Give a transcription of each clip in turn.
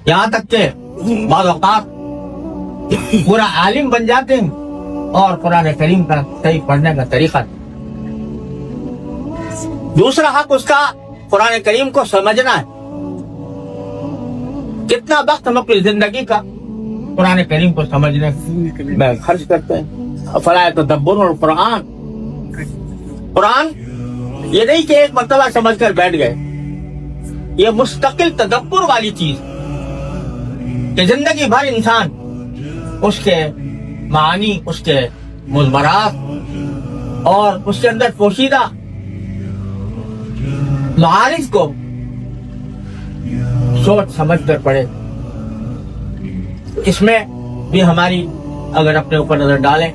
یہاں تک کہ بعض اوقات پورا عالم بن جاتے ہیں اور قرآن کریم کا صحیح پڑھنے کا طریقہ. دوسرا حق اس کا قرآن کریم کو سمجھنا ہے. کتنا وقت ہم اپنی زندگی کا قرآن کریم کو سمجھنے میں خرچ کرتے ہیں. افلا یتدبرون القرآن. قرآن یہ نہیں کہ ایک مرتبہ سمجھ کر بیٹھ گئے، یہ مستقل تدبر والی چیز کہ زندگی بھر انسان اس کے معانی، اس کے مضمرات اور اس کے اندر پوشیدہ معارف کو سوچ سمجھ کر پڑھے. اس میں بھی ہماری اگر اپنے اوپر نظر ڈالیں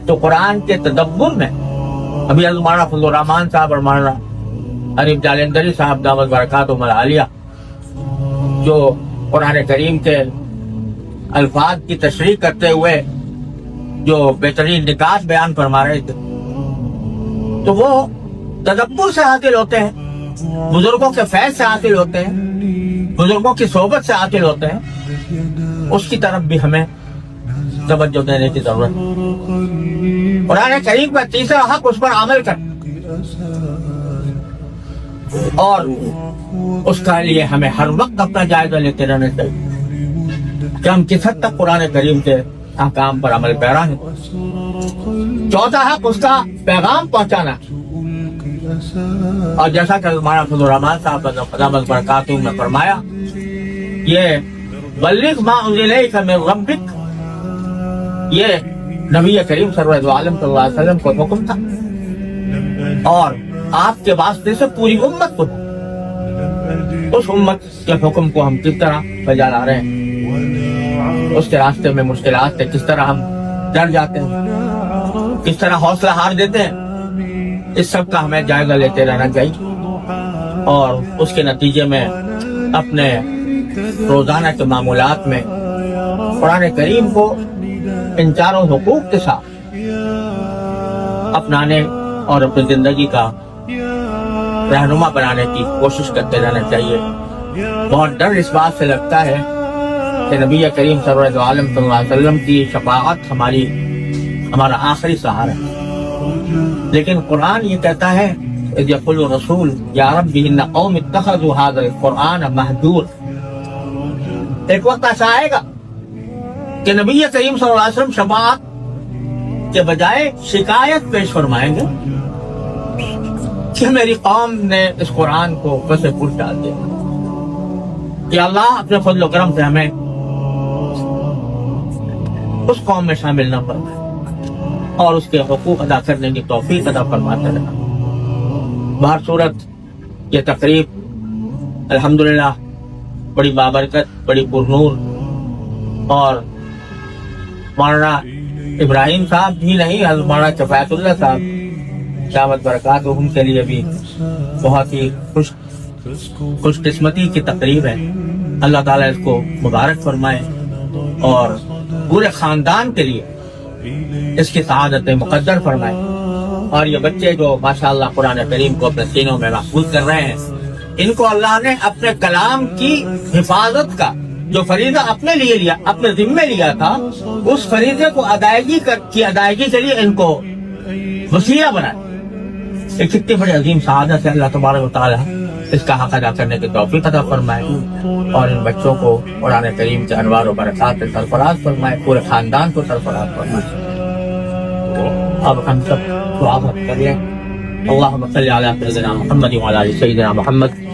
تو قرآن کے تدبر میں ابھی مولانا فضل الرحمان صاحب اور مولانا حنیف جالندری صاحب دامت برکاتہم العالیہ جو قرآن کریم کے الفاظ کی تشریح کرتے ہوئے جو بہترین نکات بیان فرما رہے تھے، تو وہ تدبر سے حاصل ہوتے ہیں، بزرگوں کے فیض سے حاصل ہوتے ہیں، بزرگوں کی صحبت سے حاصل ہوتے ہیں. اس کی طرف بھی ہمیں توجہ دینے کی ضرورت ہے. قرآن کریم کا تیسرا حق اس پر عمل کر اور اس کے لیے ہمیں ہر وقت اپنا جائزہ لیتے رہنا چاہیے کہ ہم کس حد تک قرآن کریم کے احکام پر عمل پیرا ہیں. چوتھا حق اس کا پیغام پہنچانا، اور جیسا کہ مولانا فضل الرحمان صاحب دامت برکاتہم نے فرمایا، یہ بلغ ما انزل الیک من ربک، یہ نبی کریم سرور دو عالم صلی اللہ علیہ وسلم کو حکم تھا اور آپ کے واسطے سے پوری امت کو. اس امت کے حکم کو ہم کس طرح بجا لا رہے ہیں، اس کے راستے میں مشکلات سے کس طرح ہم ڈر جاتے ہیں، کس طرح حوصلہ ہار دیتے ہیں، اس سب کا ہمیں جائزہ لیتے رہنا چاہیے اور اس کے نتیجے میں اپنے روزانہ کے معمولات میں قرآن کریم کو ان چاروں حقوق کے ساتھ اپنانے اور اپنی زندگی کا رہنما بنانے کی کوشش کرتے رہنا چاہیے. بہت ڈر اس بات سے لگتا ہے کہ نبی کریم سرور دو عالم صلی اللہ علیہ وسلم کی شفاعت ہمارا آخری سہارا ہے، لیکن قرآن یہ کہتا ہے اذ یقول الرسول یا رب ان قوم اتخذوا هذا القرآن مہجور. ایک وقت ایسا آئے گا کہ نبی کریم صلی اللہ علیہ وسلم شفاعت کے بجائے شکایت پیش فرمائیں گے کہ میری قوم نے اس قرآن کو کیسے پوچھ ڈال دیا. کہ اللہ اپنے فضل و کرم سے ہمیں اس قوم میں شامل نہ فرمائے اور اس کے حقوق ادا کرنے کی توفیق عطا فرماتے رہنا. بہر صورت یہ تقریب الحمدللہ بڑی بابرکت، بڑی پرنور اور مولانا ابراہیم صاحب بھی نہیں، حضرت مولانا کفایت اللہ صاحب دامت برکاتہم کے لیے بھی بہت ہی خوش قسمتی کی تقریب ہے. اللہ تعالیٰ اس کو مبارک فرمائے اور پورے خاندان کے لیے اس کی سعادت مقدر فرمائے. اور یہ بچے جو ماشاءاللہ قرآن کریم کو اپنے سینوں میں محفوظ کر رہے ہیں، ان کو اللہ نے اپنے کلام کی حفاظت کا جو فریضہ اپنے لیے لیا، اپنے ذمے لیا تھا، اس فریضے کو ادائیگی کے لیے ان کو وسیلہ بنائے. ایک کتنی بڑی عظیم سعادت ہے. اللہ تبارک و تعالیٰ اس کا حق ادا کرنے کی توفیق عطا فرمائے اور ان بچوں کو قرآن کریم کے انوار و برکات سے سرفراز فرمائے، پورے خاندان کو سرفراز فرمائے. اب ہم سب دعا کر لیں. اللہم صلی علی سیدنا محمد وعلی آل سیدنا محمد